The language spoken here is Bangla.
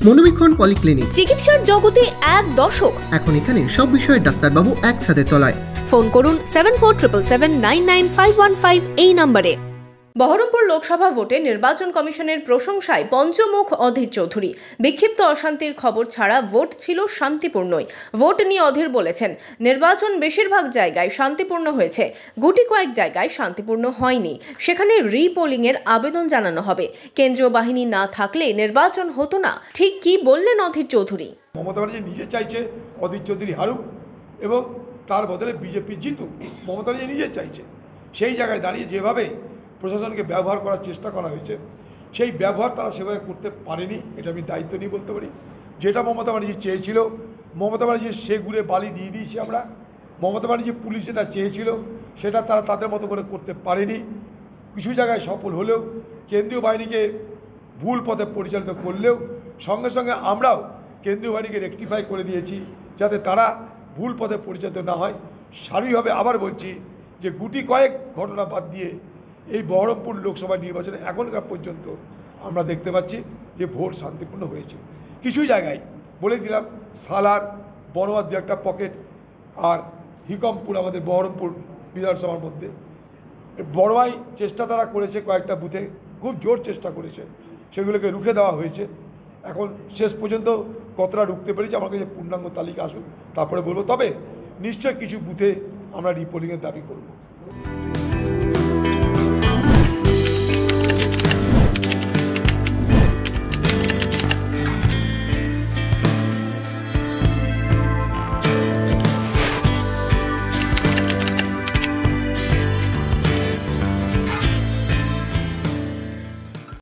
মনোবীক্ষণ পলিক্লিনিক, চিকিৎসার জগতে এক দশক। এখন এখানে সব বিষয়ে ডাক্তারবাবু একসাথে তলায়। ফোন করুন 7477999515 এই নম্বরে। বহরমপুর লোকসভা ভোটে নির্বাচন কমিশনের প্রশংসায় পঞ্চমুখ অধীর চৌধুরী। বিক্ষিপ্ত অশান্তির খবর ছাড়া ভোট ছিল শান্তিপূর্ণই। ভোট নিয়ে অধীর বলেছেন, নির্বাচন বেশিরভাগ জায়গায় শান্তিপূর্ণ হয়েছে, গুটি কয়েক জায়গায় শান্তিপূর্ণ হয়নি। সেখানে রিপোলিংয়ের আবেদন জানানো হবে। কেন্দ্রীয় বাহিনী না থাকলে নির্বাচন হতো না। ঠিক কি বললেন অধীর চৌধুরী? মমতা ব্যানার্জি নিজে চাইছে অধীর চৌধুরী হারুক এবং তার বদলে বিজেপি জিতুক। মমতা ব্যানার্জি নিজে চাইছে। সেই জায়গায় দাঁড়িয়ে যেভাবে প্রশাসনকে ব্যবহার করার চেষ্টা করা হয়েছে, সেই ব্যবহার তারা সেভাবে করতে পারেনি। এটা আমি দায়িত্ব নিয়ে বলতে পারি। যেটা মমতা ব্যানার্জি চেয়েছিল, মমতা ব্যানার্জি সেগুড়ে বালি দিয়ে দিয়েছি আমরা। মমতা ব্যানার্জি পুলিশ যেটা চেয়েছিল সেটা তারা তাদের মতো করে করতে পারেনি। কিছু জায়গায় সফল হলেও, কেন্দ্রীয় বাহিনীকে ভুল পথে পরিচালিত করলেও সঙ্গে সঙ্গে আমরাও কেন্দ্রীয় বাহিনীকে রেকটিফাই করে দিয়েছি যাতে তারা ভুল পথে পরিচালিত না হয়। শারীরিকভাবে আবার বলছি যে গুটি কয়েক ঘটনা বাদ দিয়ে এই বহরমপুর লোকসভা নির্বাচনে এখনকার পর্যন্ত আমরা দেখতে পাচ্ছি যে ভোট শান্তিপূর্ণ হয়েছে। কিছু জায়গায় বলে দিলাম, সালার, বনওয়ার দু একটা পকেট, আর হিকমপুর আমাদের বহরমপুর বিধানসভার মধ্যে বড়োয়াই চেষ্টা তারা করেছে, কয়েকটা বুথে খুব জোর চেষ্টা করেছে, সেগুলোকে রুখে দেওয়া হয়েছে। এখন শেষ পর্যন্ত কতটা রুখতে পেরেছে আমার কাছে পূর্ণাঙ্গ তালিকা আসুক, তারপরে বলবো। তবে নিশ্চয় কিছু বুথে আমরা রিপোলিংয়ের দাবি করব।